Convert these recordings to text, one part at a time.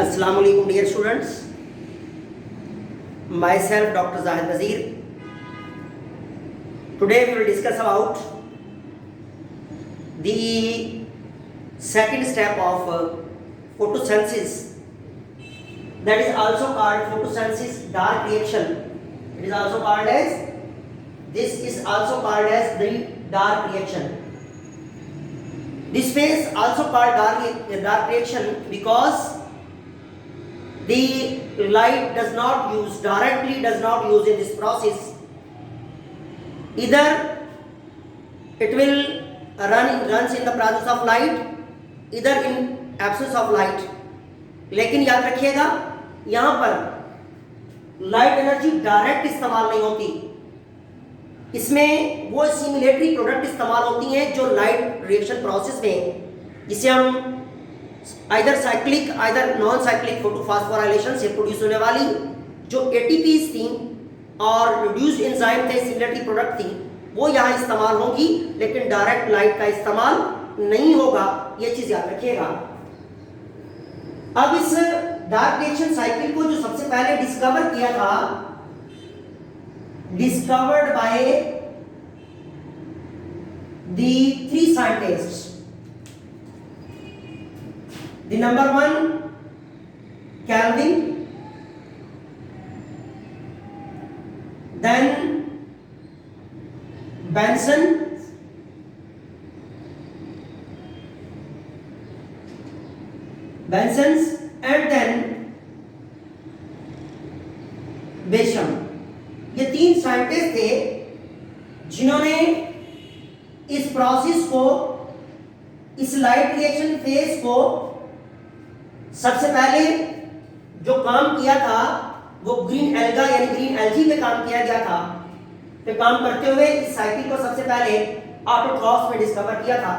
Assalamu alaikum dear students, myself Dr. Zahid Nazir. Today we will discuss about the second step of photosynthesis, that is also called photosynthesis dark reaction. It is also called as, this is also called as the dark reaction. This phase also called dark reaction because the light does not use in this process. Either it will runs in the presence of light, either in absence of light. लेकिन याद रखिएगा, यहाँ पर light energy direct इस्तेमाल नहीं होती, इसमें वो सिमुलेटरी प्रोडक्ट इस्तेमाल होती हैं जो लाइट रिएक्शन प्रोसेस में, जिसे हम either cyclic either non cyclic photophosphorylation से प्रोड्यूस होने वाली जो एटीपीज थी और रिड्यूस्ड एंजाइम थे, सिमुलेटरी प्रोडक्ट थी, वो यहाँ इस्तेमाल होगी, लेकिन डायरेक्ट लाइट का इस्तेमाल नहीं होगा, ये चीज याद रखिएगा। अब इस डार्क रिएक्शन साइकिल को जो सबसे पहले डिस्कवर किया था, discovered by the 3 scientists. The number 1 Kelvin, then Benson, and then बेशम। ये 3 साइंटिस्ट थे जिन्होंने इस प्रोसेस को, इस लाइट रिएक्शन फेज को सबसे पहले जो काम किया था वो ग्रीन एल्गा यानी ग्रीन एल्गी पे काम किया गया था। पे काम करते हुए इस साइकिल को सबसे पहले ऑटोट्रॉप्स में डिस्कवर किया था,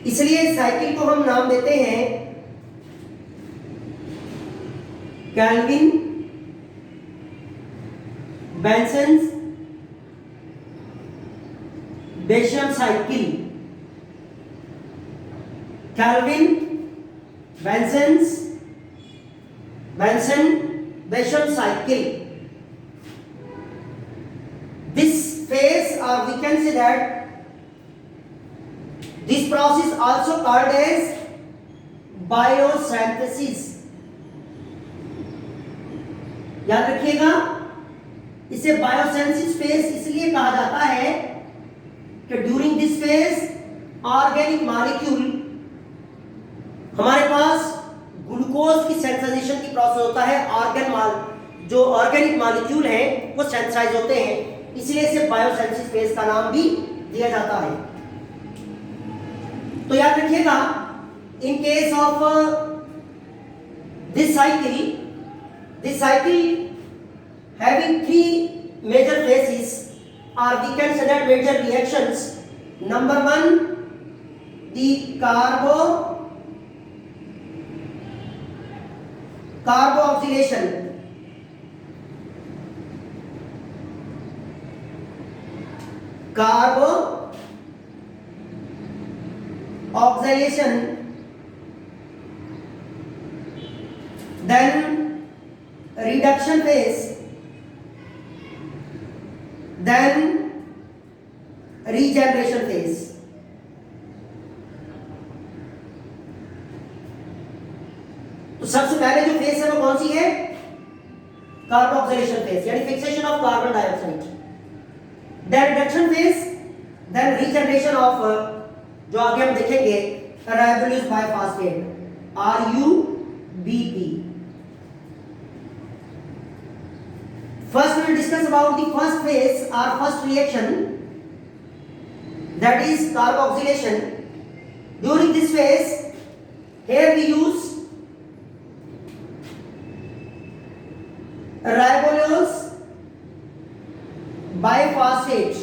इसलिए इस साइकिल को हम नाम देते हैं Calvin Benson Bassham cycle. Calvin Benson-Besham cycle. This phase, or we can say that this process also called as biosynthesis. याद रखिएगा, इसे बायोसिंथेसिस फेज इसलिए कहा जाता है कि during this phase organic molecule, हमारे पास ग्लूकोज की सेंथेसाइजेशन की प्रोसेस होता है, जो ऑर्गेनिक मॉलिक्यूल हैं वो सेंथेसाइज होते हैं, इसलिए इसे बायोसिंथेसिस फेज का नाम भी दिया जाता है। तो याद रखिएगा, in case of this cycle having 3 major phases, or we can say that major reactions. Number 1, the carboxylation. Then reduction phase, then regeneration phase. तो सबसे पहले जो फेज है वो कौन सी है? कार्बोक्सिलेशन फेज, यानी fixation of carbon dioxide. Then reduction phase, then regeneration of, जो आगे हम देखेंगे, ribulose bisphosphate, RUBP। First we will discuss about the first phase or first reaction, that is carboxylation. During this phase, here we use ribulose biphosphate.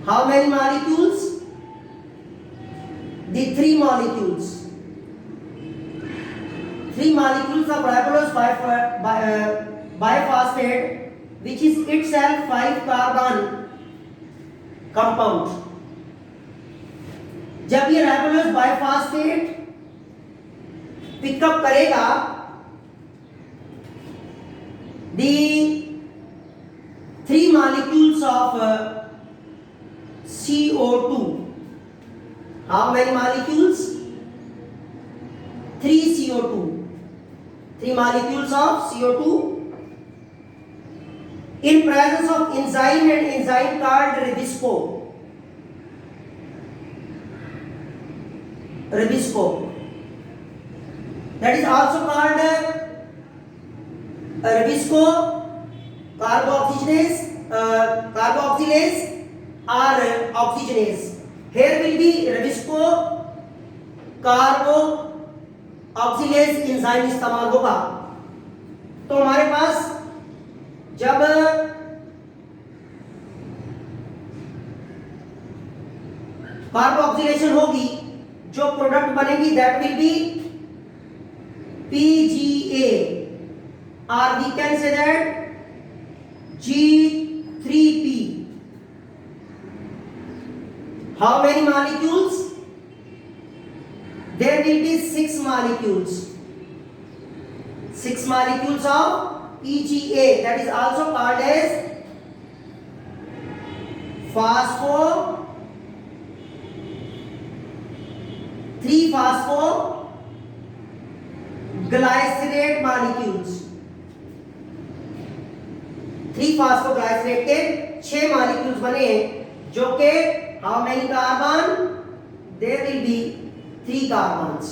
How many molecules? The 3 molecules. 3 molecules of ribulose biphosphate, which is itself 5 carbon compound. जब ये राइबोलोज biphosphate pickup करेगा the 3 molecules of CO2. How many molecules? 3 CO2. 3 molecules of CO2 in presence of enzyme and enzyme called Ribisco. Ribisco. That is also called Ribisco carboxylase or oxygenase. Here will be Ribisco carboxylase enzyme इस्तेमाल होगा. तो हमारे पास जब carboxylation होगी जो product बनेगी that will be PGA or we can say that G3P. How many molecules? There will be 6 molecules. 6 molecules of PGA, that is also called as phosphoglycerate molecules. 3 phosphoglycerate के 6 molecules बने हैं जो के how many carbon? There will be 3 carbons.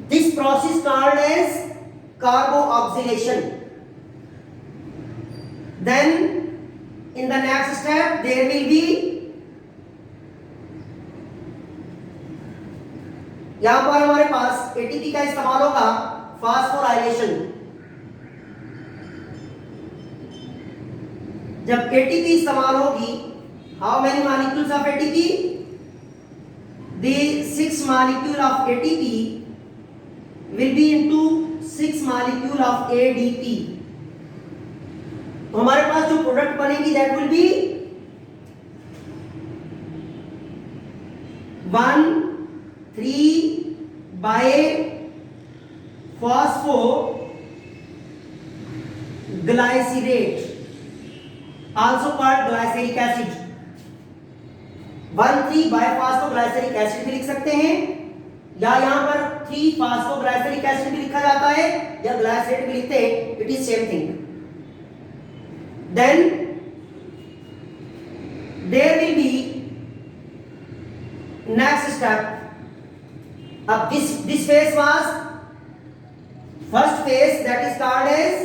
This process called as carboxylation. Then in the next step there will be यहां पर हमारे पास ATP का इस्तेमाल होगा फास्फोराइलेशन. जब ATP इस्तेमाल होगी how many molecules of ATP? The 6 molecule of ATP will be into 6 molecule of ADP. तो हमारे पास जो प्रोडक्ट बनेगी that will be 1,3-biphosphoglycerate, also called glyceric acid. 1,3-biphosphoglyceric acid भी लिख सकते हैं या यहाँ पर 3-phosphoglyceric acid भी लिखा जाता है या glycerate भी लिखते हैं. It is same thing. Then there will be next step. अब this phase was first phase, that is called as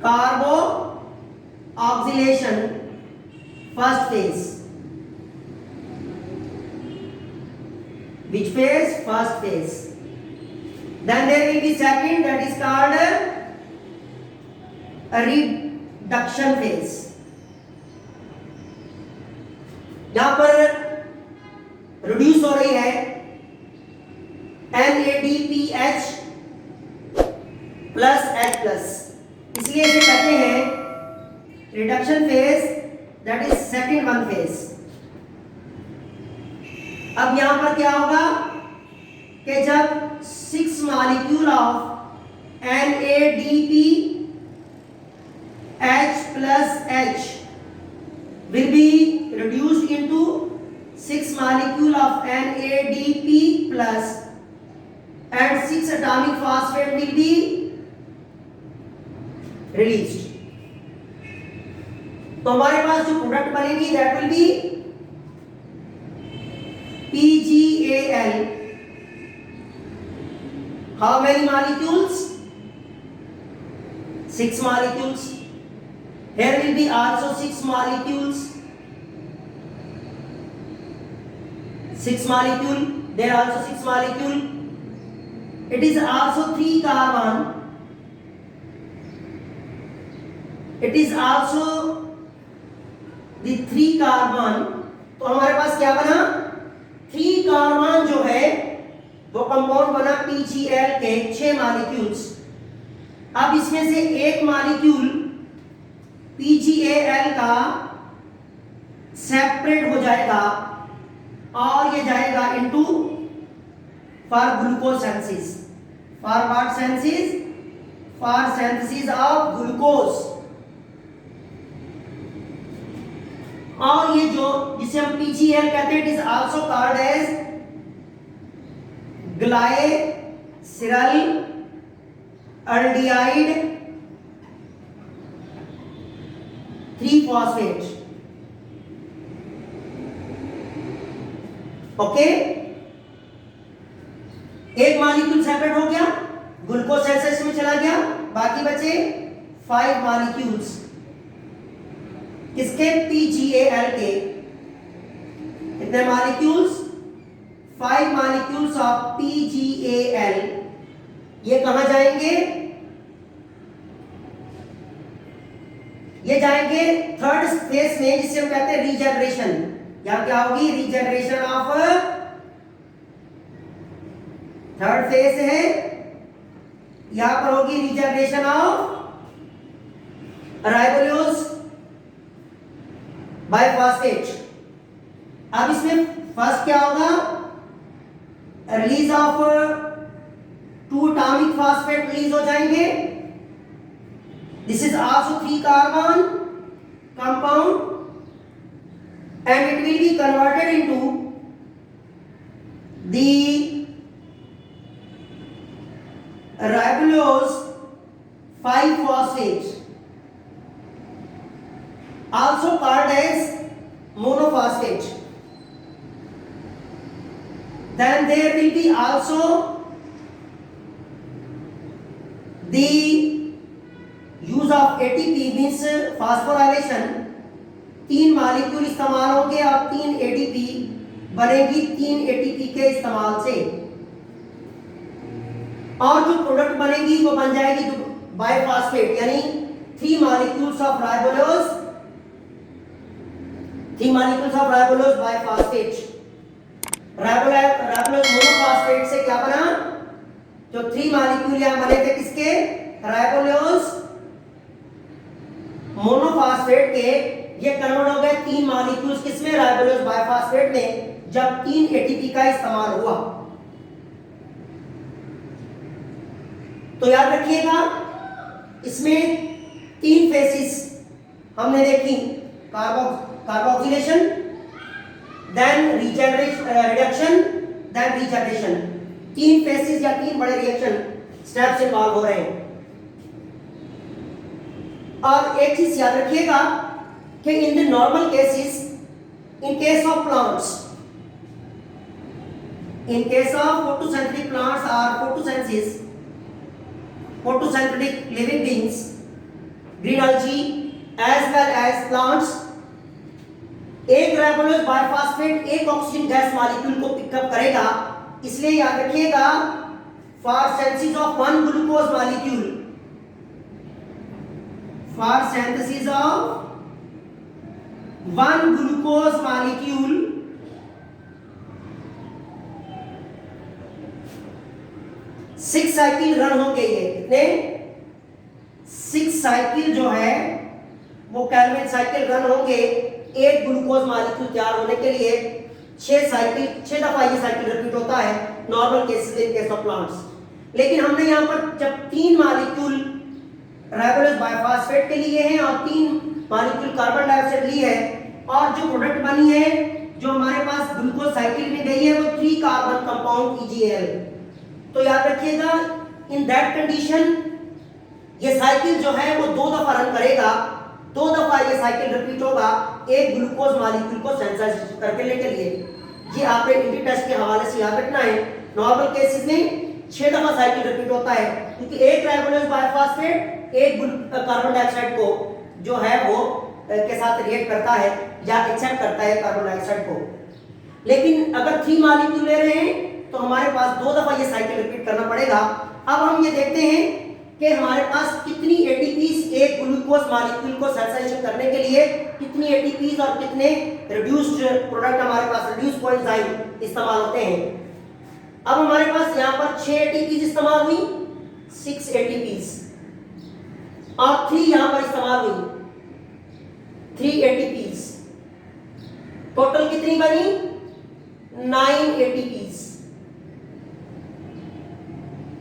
carboxylation, first phase. Which phase? First phase. Then there will be second, that is called a reduction phase. यहां पर reduce हो रही है NADPH plus H plus, इसलिए इसे कहते हैं reduction phase, that is second one phase. अब यहां पर क्या होगा कि जब 6 molecule of NADPH plus H will be reduced into 6 molecule of NADP plus and 6 atomic phosphate will be released. तो हमारे पास जो प्रोडक्ट बनेगी that will be PGAL. How many molecules? 6 molecules. Here will be also 6 molecules. 6 molecule. There also 6 molecule. It is also 3 carbon. It is also the 3 carbon. तो हमारे पास क्या बना? 3 carbon जो है वो कंपाउंड बना PGL के 6 मॉलिक्यूल्स. अब इसमें से एक मॉलिक्यूल PGAL का सेपरेट हो जाएगा और ये जाएगा into for glucose synthesis, for what synthesis, for synthesis of glucose. और ये जो जिसे हम पीजीएल कहते हैं, it is also called as glyceraldehyde three phosphate. Okay, एक मॉलिक्यूल सेपरेट हो गया, ग्लूकोज सेल्सियस में चला गया, बाकी बचे 5 मॉलिक्यूल्स किसके, PGAL के। कितने मॉलिक्यूल्स, 5 मॉलिक्यूल्स ऑफ PGAL। ये कहां जाएंगे, ये जाएंगे थर्ड फेज में, जिसे हम कहते हैं रीजनरेशन। यहां क्या होगी, रीजनरेशन ऑफ, थर्ड फेज है, यहां पर होगी रीजनरेशन ऑफ राइबोलोज बाइफॉस्फेट। अब इसमें फर्स्ट क्या होगा, release of 2 atomic phosphate release हो जाएंगे। This is also 3 carbon compound and it will be converted into the ribulose 5-phosphate, also called as monophosphate. Then there will be also the use of ATP, means phosphorylation। 3 molecule इस्तेमाल होंगे और 3 ATP बनेगी 3 ATP के इस्तेमाल से, और जो product बनेगी वो बन जाएगी बाइफॉस्फेट, यानी 3 molecules of राइबोलोज, 3 molecules of ribulose biphosphate. राइबोलोज monophosphate से क्या बना, जो 3 मॉलिक्यूल यहां बने थे किसके, राइबोलोज मोनोफॉस्फेट के, ये कन्वर्ट हो गए 3 मॉलिक्यूल्स किसमें, राइबोलोज बाइफॉस्फेट में, जब 3 एटीपी का इस्तेमाल हुआ। तो याद रखिएगा, इसमें 3 फेसिस हमने देखी, carboxylation, then reduction, then regeneration. 3 phases या 3 बड़े रिएक्शन स्टेप्स इन्वॉल्व हो रहे हैं। और एक चीज याद रखिएगा कि in the normal cases, in case of plants, in case of photosynthetic plants or photosynthesis, photosynthetic living beings, green algae as well as plants, एक राइबोलोज बाइफॉस्फेट एक ऑक्सीजन गैस मॉलिक्यूल को पिकअप करेगा। इसलिए याद रखिएगा, for synthesis of 1 glucose molecule, for synthesis of 1 glucose molecule, 6 cycle run होंगे। ये कितने, 6 साइकिल जो है वो कैल्विन साइकिल रन होंगे एक ग्लूकोज मॉलिक्यूल तैयार होने के लिए। 6 साइकिल, 6 दफा ये साइकिल रिपीट होता है normal cases, in case of plants. लेकिन हमने यहाँ पर जब 3 मॉलिक्यूल राइबोलोज बाइफॉस्फेट के लिए हैं और 3 मॉलिक्यूल कार्बन डाइऑक्साइड लिए है, और जो प्रोडक्ट बनी है जो हमारे पास ग्लूकोज साइकिल में गई है वो 3 कार्बन कंपाउंड PGAL। तो याद रखिएगा, इन दैट कंडीशन ये साइकिल जो है वो 2 दफा रन करेगा, 2 दफा ये साइकिल रिपीट होगा एक ग्लूकोज मॉलिक्यूल को सेंसिटाइज करने के लिए। ये आपने इंटी टेस्ट के हवाले से याद रखना है। नॉर्मल केसेस में 6 दफा साइकिल रिपीट होता है, क्योंकि एक राइबोलोज बाइफॉस्फेट एक कार्बन डाइऑक्साइड को जो है वो के साथ रिएक्ट करता है या एक्सेप्ट करता है कार्बन डाइऑक्साइड को। लेकिन अगर 3 मॉलिक्यूल ले रहे हैं तो हमारे पास 2 दफा ये साइकिल रिपीट करना पड़ेगा। अब हम ये देखते हैं कि हमारे पास कितनी एटीपीज एक ग्लूकोज मॉलिक्यूल को सेंसिटाइज करने के लिए, कितनी एटीपीज और कितने रिड्यूस्ड प्रोडक्ट हमारे पास, रिड्यूस्ड कोएंजाइम इस्तेमाल होते हैं। अब हमारे पास यहाँ पर 6 एटीपीज इस्तेमाल हुई, 6 एटीपीज, और 3 यहाँ पर इस्तेमाल हुई, 3 एटीपीज। टोटल कितनी बनी, 9 ATPs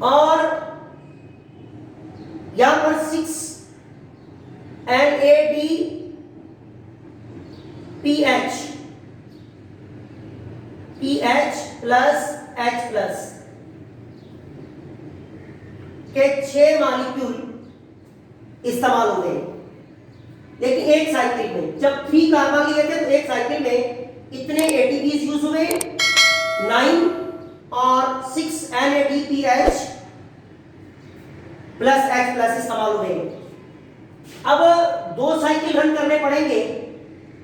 और यहां पर 6 NADPH प्लस H प्लस के 6 मॉलिक्यूल इस्तेमाल होते हैं। लेकिन एक साइकिल में जब 3 कार्बन लिए थे तो एक साइकिल में इतने ATPs यूज हुए 9 और 6 NADPH प्लस H प्लस इस्तेमाल हुए। अब 2 साइकिल रन करने पड़ेंगे,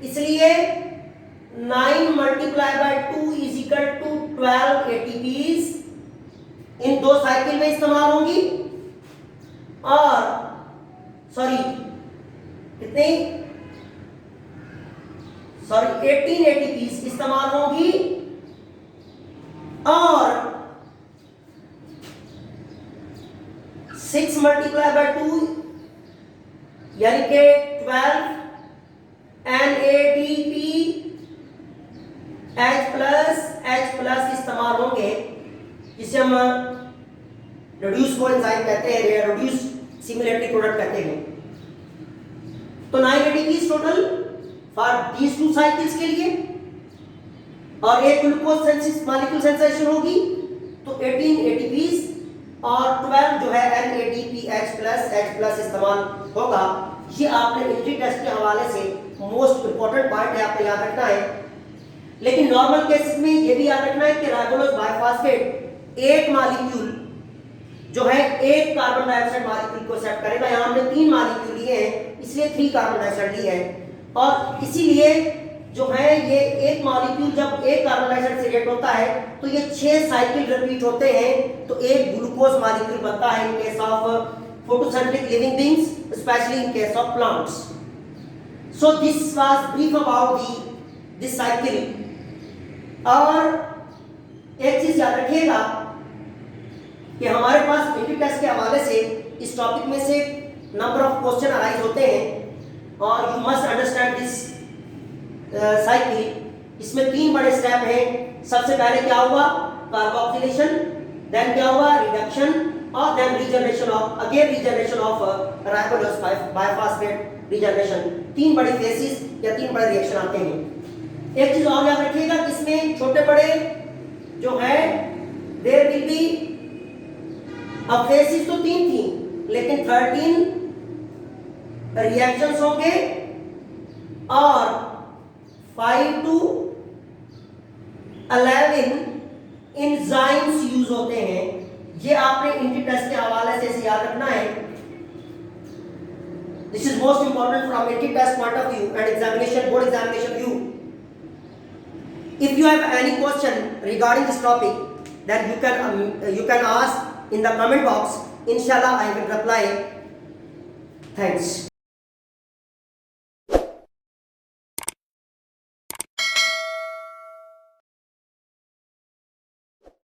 इसलिए 9 multiply by 2 is equal to 12 ATPs इन 2 साइकिल में इस्तेमाल होंगी और सॉरी कितने 18 ATPs इस्तेमाल होंगी और 6 मल्टीप्लाई बाय 2 यानी कि 12 NADPH प्लस इस्तेमाल होंगे, जिसे हम रिड्यूस कोएंजाइम कहते हैं, रिड्यूस सिमिलरिटी प्रोडक्ट कहते हैं। तो 9 ATPs total for these 2 cycles के लिए और एक ग्लूकोज मॉलिक्यूल सेंसेशन होगी तो 18 ATPs और 12 जो है NADPH प्लस H प्लस इस्तेमाल होगा। ये आपने एंट्री टेस्ट के हवाले से मोस्ट इंपॉर्टेंट पॉइंट है, आपको याद रखना है। लेकिन नॉर्मल केसेस में ये भी याद रखना है कि राइबोलोज बाइफॉस्फेट एक मॉलिक्यूल जो है एक कार्बन डाइऑक्साइड मॉलिक्यूल को एक्सेप्ट करेगा। यहाँ हमने 3 मॉलिक्यूल लिए हैं, इसलिए 3 कार्बन डाइऑक्साइड लिए हैं और इसीलिए जो है ये एक मॉलिक्यूल जब एक कार्बन डाइऑक्साइड से रिएक्ट होता है तो ये 6 साइकिल रिपीट होते हैं तो एक ग्लूकोज मॉलिक्यूल बनता है in case of photosynthetic living beings, especially in case of plants. So this was brief about this cycle. और एक चीज याद रखिएगा कि हमारे पास एंट्री टेस्ट के हवाले से इस टॉपिक में से नंबर ऑफ क्वेश्चन अराइज होते हैं और you must understand this cycle. इसमें 3 बड़े स्टेप हैं। सबसे पहले क्या हुआ, कार्बोक्सिलेशन, देन क्या हुआ, रिडक्शन और then regeneration of ribulose bisphosphate regeneration. 3 बड़ी फेसेस या 3 बड़े रिएक्शन आते हैं। एक चीज और याद रखिएगा, इसमें छोटे बड़े जो है देयर विल बी अब फेसेस तो 3 थी लेकिन 13 रिएक्शंस होंगे और 5 to 11 एंजाइम्स यूज होते हैं। ये आपने एंट्री टेस्ट के हवाले से याद रखना है। This is most important from entry test point of view and examination, board examination view. If you have any question regarding this topic, then you can ask in the comment box. Inshallah, I will reply. Thanks.